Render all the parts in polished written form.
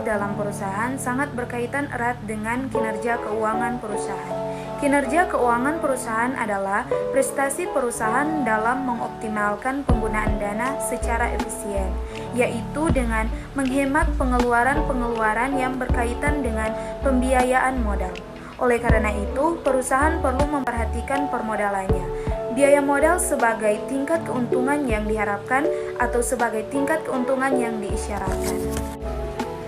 modal dalam perusahaan sangat berkaitan erat dengan kinerja keuangan perusahaan. Kinerja keuangan perusahaan adalah prestasi perusahaan dalam mengoptimalkan penggunaan dana secara efisien, yaitu dengan menghemat pengeluaran-pengeluaran yang berkaitan dengan pembiayaan modal. Oleh karena itu, perusahaan perlu memperhatikan permodalannya. Biaya modal sebagai tingkat keuntungan yang diharapkan atau sebagai tingkat keuntungan yang diisyaratkan.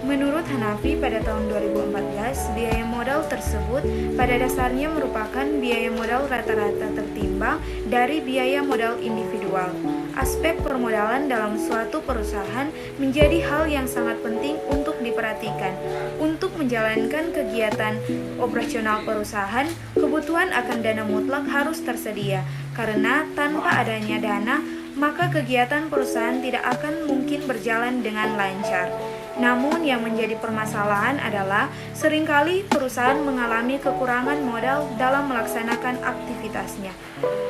Menurut Hanafi, pada tahun 2014, biaya modal tersebut pada dasarnya merupakan biaya modal rata-rata tertimbang dari biaya modal individual. Aspek permodalan dalam suatu perusahaan menjadi hal yang sangat penting untuk diperhatikan. Untuk menjalankan kegiatan operasional perusahaan, kebutuhan akan dana mutlak harus tersedia, karena tanpa adanya dana, maka kegiatan perusahaan tidak akan mungkin berjalan dengan lancar. Namun yang menjadi permasalahan adalah seringkali perusahaan mengalami kekurangan modal dalam melaksanakan aktivitasnya.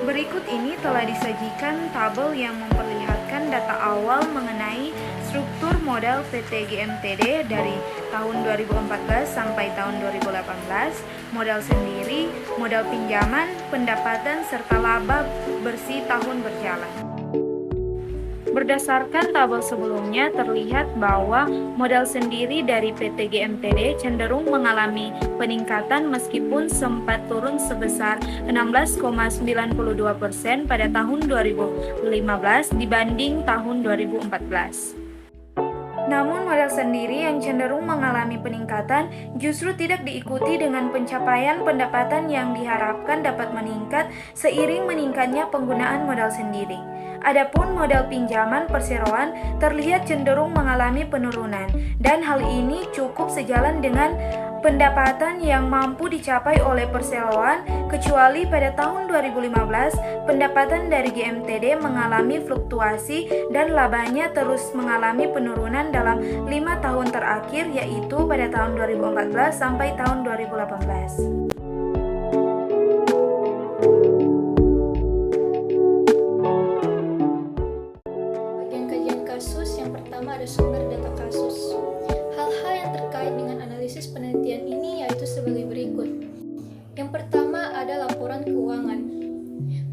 Berikut ini telah disajikan tabel yang memperlihatkan data awal mengenai struktur modal PT GMTD dari tahun 2014 sampai tahun 2018, modal sendiri, modal pinjaman, pendapatan, serta laba bersih tahun berjalan. Berdasarkan tabel sebelumnya, terlihat bahwa modal sendiri dari PT GMTD cenderung mengalami peningkatan meskipun sempat turun sebesar 16,92% pada tahun 2015 dibanding tahun 2014. Namun modal sendiri yang cenderung mengalami peningkatan justru tidak diikuti dengan pencapaian pendapatan yang diharapkan dapat meningkat seiring meningkatnya penggunaan modal sendiri. Adapun modal pinjaman perseroan terlihat cenderung mengalami penurunan, dan hal ini cukup sejalan dengan pendapatan yang mampu dicapai oleh perseroan, kecuali pada tahun 2015 pendapatan dari GMTD mengalami fluktuasi dan labanya terus mengalami penurunan dalam 5 tahun terakhir, yaitu pada tahun 2014 sampai tahun 2018. Ada sumber data kasus. Hal-hal yang terkait dengan analisis penelitian ini yaitu sebagai berikut. Yang pertama ada laporan keuangan.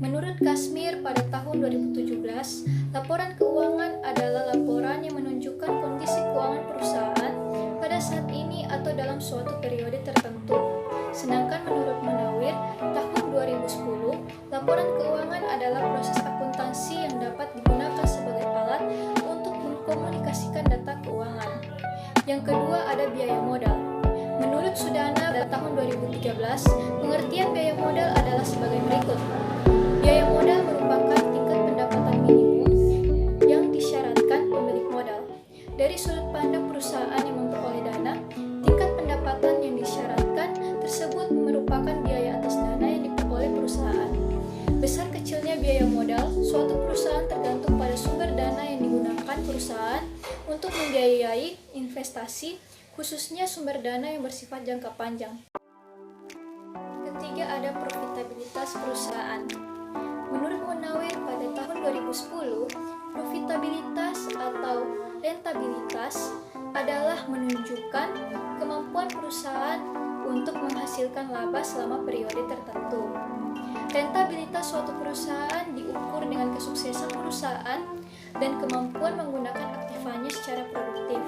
Menurut Kashmir pada tahun 2017, laporan keuangan adalah laporan yang menunjukkan kondisi keuangan perusahaan pada saat ini atau dalam suatu periode tertentu. Sedangkan menurut Munawir tahun 2010, laporan keuangan adalah proses akuntansi yang dapat digunakan sebagai alat komunikasikan data keuangan. Yang kedua ada biaya modal. Menurut Sudana pada tahun 2013, pengertian biaya modal adalah sebagai berikut. Biaya modal merupakan tingkat pendapatan minimum yang disyaratkan pemilik modal. Dari sudut pandang perusahaan yang memperoleh dana, tingkat pendapatan yang disyaratkan tersebut merupakan biaya atas dana yang diperoleh perusahaan. Besar kecilnya biaya modal suatu perusahaan tergantung pada sumber dana yang digunakan perusahaan untuk membiayai investasi, khususnya sumber dana yang bersifat jangka panjang. Ketiga ada profitabilitas perusahaan. Menurut Munawir pada tahun 2010, profitabilitas atau rentabilitas adalah menunjukkan kemampuan perusahaan untuk menghasilkan laba selama periode tertentu. Rentabilitas suatu perusahaan diukur dengan kesuksesan perusahaan dan kemampuan menggunakan aktivanya secara produktif.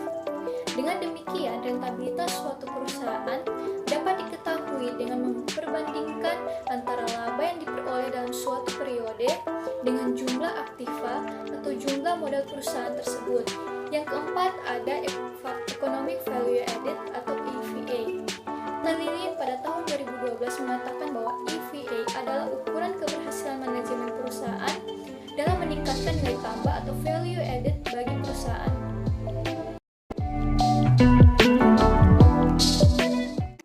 Dengan demikian, rentabilitas suatu perusahaan dapat diketahui dengan memperbandingkan antara laba yang diperoleh dalam suatu periode dengan jumlah aktiva atau jumlah modal perusahaan tersebut. Yang keempat ada Economic Value Added atau EVA. Penelitian pada tahun 2012 mengatakan bahwa EVA adalah ukuran keberhasilan manajemen perusahaan dalam meningkatkan nilai tambah atau value added bagi perusahaan.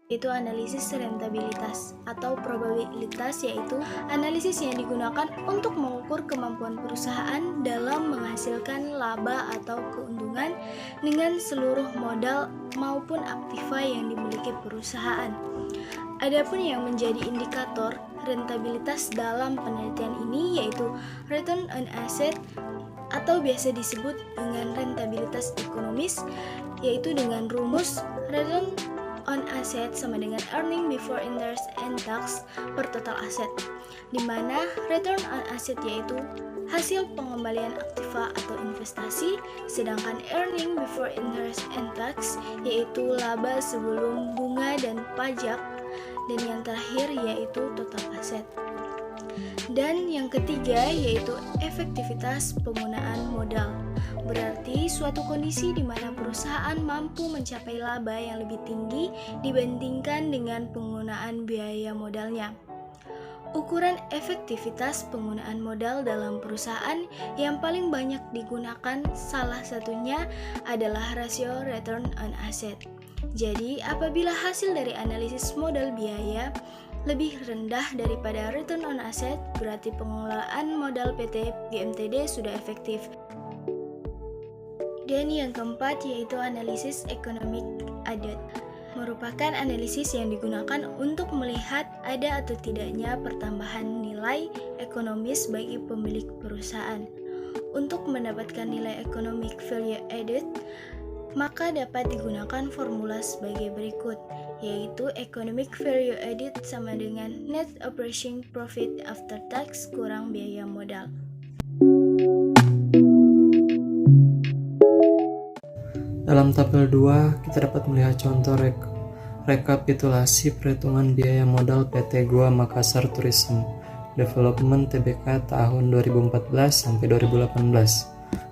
Itu analisis rentabilitas atau probabilitas, yaitu analisis yang digunakan untuk mengukur kemampuan perusahaan dalam menghasilkan laba atau keuntungan dengan seluruh modal maupun aktiva yang dimiliki perusahaan. Adapun yang menjadi indikator rentabilitas dalam penelitian ini yaitu return on asset atau biasa disebut dengan rentabilitas ekonomis, yaitu dengan rumus return on asset sama dengan earning before interest and tax per total asset, di mana return on asset yaitu hasil pengembalian aktiva atau investasi, sedangkan earning before interest and tax yaitu laba sebelum bunga dan pajak, dan yang terakhir yaitu total asset. Dan yang ketiga yaitu efektivitas penggunaan modal. Berarti suatu kondisi di mana perusahaan mampu mencapai laba yang lebih tinggi dibandingkan dengan penggunaan biaya modalnya. Ukuran efektivitas penggunaan modal dalam perusahaan yang paling banyak digunakan salah satunya adalah rasio return on asset. Jadi, apabila hasil dari analisis modal biaya lebih rendah daripada return on asset, berarti pengelolaan modal PT GMTD sudah efektif. Dan yang keempat yaitu analisis economic audit, merupakan analisis yang digunakan untuk melihat ada atau tidaknya pertambahan nilai ekonomis bagi pemilik perusahaan. Untuk mendapatkan nilai economic value added, maka dapat digunakan formula sebagai berikut, yaitu economic value added sama dengan net operating profit after tax kurang biaya modal. Dalam tabel 2, kita dapat melihat contoh rekapitulasi perhitungan biaya modal PT Goa Makassar Tourism Development Tbk tahun 2014 sampai 2018.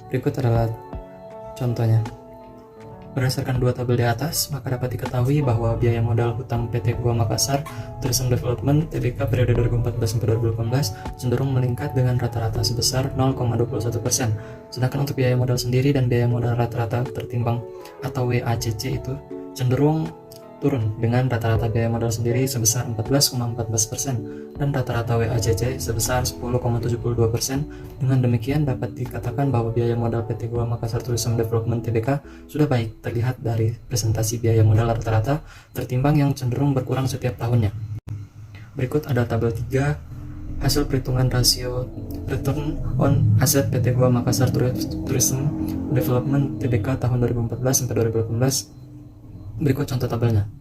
Berikut adalah contohnya. Berdasarkan dua tabel di atas, maka dapat diketahui bahwa biaya modal hutang PT Goa Makassar Tourism Development Tbk periode 2014 sampai 2018 cenderung meningkat dengan rata-rata sebesar 0,21%. Sedangkan untuk biaya modal sendiri dan biaya modal rata-rata tertimbang atau WACC itu cenderung turun dengan rata-rata biaya modal sendiri sebesar 14,14% dan rata-rata WACC sebesar 10,72%. Dengan demikian dapat dikatakan bahwa biaya modal PT Goa Makassar Tourism Development Tbk sudah baik terlihat dari presentasi biaya modal rata-rata tertimbang yang cenderung berkurang setiap tahunnya. Berikut ada tabel 3 hasil perhitungan rasio return on asset PT Goa Makassar Tourism Development Tbk tahun 2014 sampai 2018. Berikut contoh tabelnya.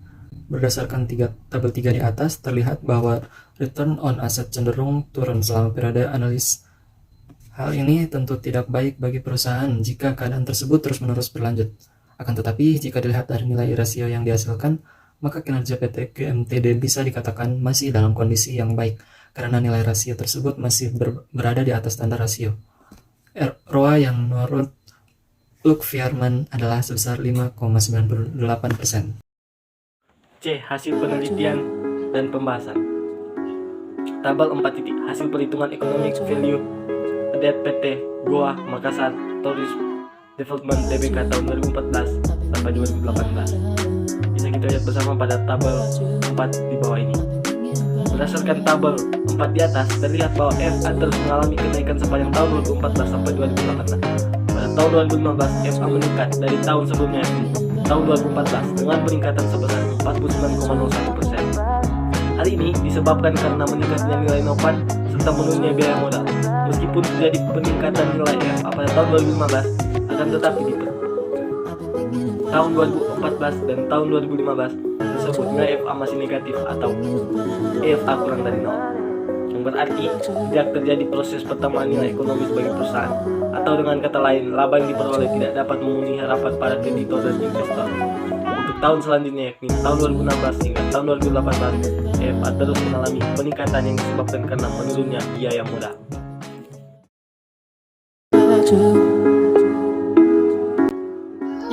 Berdasarkan tabel 3 di atas, terlihat bahwa return on asset cenderung turun selama periode analis. Hal ini tentu tidak baik bagi perusahaan jika keadaan tersebut terus-menerus berlanjut. Akan tetapi, jika dilihat dari nilai rasio yang dihasilkan, maka kinerja PT GMTD bisa dikatakan masih dalam kondisi yang baik, karena nilai rasio tersebut masih berada di atas standar rasio. ROA yang menurut Luc Fierman adalah sebesar 5,98%. C. Hasil penelitian dan pembahasan. Tabel 4 titik. Hasil perhitungan economic value added PT Goa Makassar Tourism Development Tbk tahun 2014 sampai 2018. Bisa kita lihat bersama pada tabel 4 di bawah ini. Berdasarkan tabel 4 di atas, terlihat bahwa FA terus mengalami kenaikan sepanjang tahun 2014 sampai 2018. Pada tahun 2015, FA meningkat dari tahun sebelumnya, tahun 2014, dengan peningkatan sebesar 49,01%. Hal ini disebabkan karena meningkatnya nilai nopan serta menurunnya biaya modal. Meskipun terjadi peningkatan nilai FA pada tahun 2015, akan tetapi di tahun 2014 dan tahun 2015 tersebut nilai FA masih negatif atau EFA kurang dari 0, yang berarti tidak terjadi proses pertambahan nilai ekonomis bagi perusahaan, atau dengan kata lain, laba yang diperoleh tidak dapat memenuhi harapan para kreditor dan investor. Untuk tahun selanjutnya, yakni tahun 2016 hingga tahun 2018, EFA terus mengalami peningkatan yang disebabkan karena menurunnya biaya modal.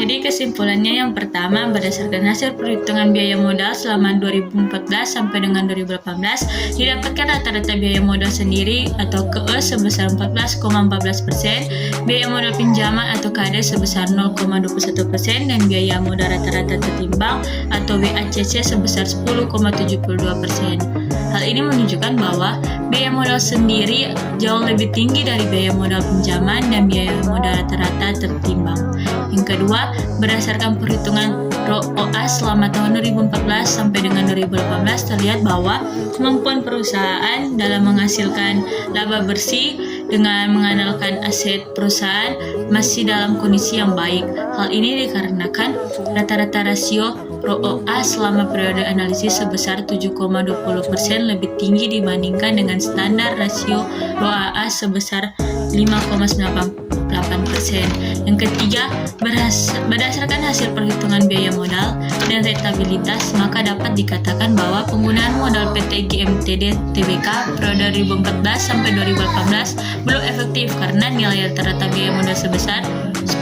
Jadi kesimpulannya yang pertama, berdasarkan hasil perhitungan biaya modal selama 2014 sampai dengan 2018, didapatkan rata-rata biaya modal sendiri atau KE sebesar 14,14%, biaya modal pinjaman atau KD sebesar 0,21%, dan biaya modal rata-rata tertimbang atau WACC sebesar 10,72%. Hal ini menunjukkan bahwa biaya modal sendiri jauh lebih tinggi dari biaya modal pinjaman dan biaya modal rata-rata tertimbang. Yang kedua, berdasarkan perhitungan ROA selama tahun 2014 sampai dengan 2018, terlihat bahwa kemampuan perusahaan dalam menghasilkan laba bersih dengan mengandalkan aset perusahaan masih dalam kondisi yang baik. Hal ini dikarenakan rata-rata rasio ROA selama periode analisis sebesar 7,20% lebih tinggi dibandingkan dengan standar rasio ROA sebesar 5,98%. Yang ketiga, berdasarkan hasil perhitungan biaya modal dan rentabilitas, maka dapat dikatakan bahwa penggunaan modal PT GMTD Tbk periode 2014 sampai 2018 belum efektif karena nilai rata-rata biaya modal sebesar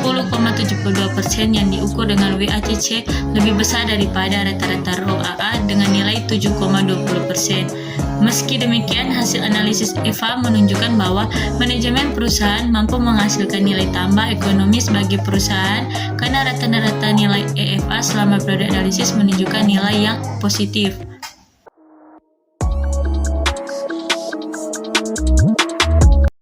10,72% yang diukur dengan WACC lebih besar daripada rata-rata ROAA dengan nilai 7,20%. Meski demikian, hasil analisis EVA menunjukkan bahwa manajemen perusahaan mampu menghasilkan nilai tambah ekonomis bagi perusahaan karena rata-rata nilai EVA selama periode analisis menunjukkan nilai yang positif.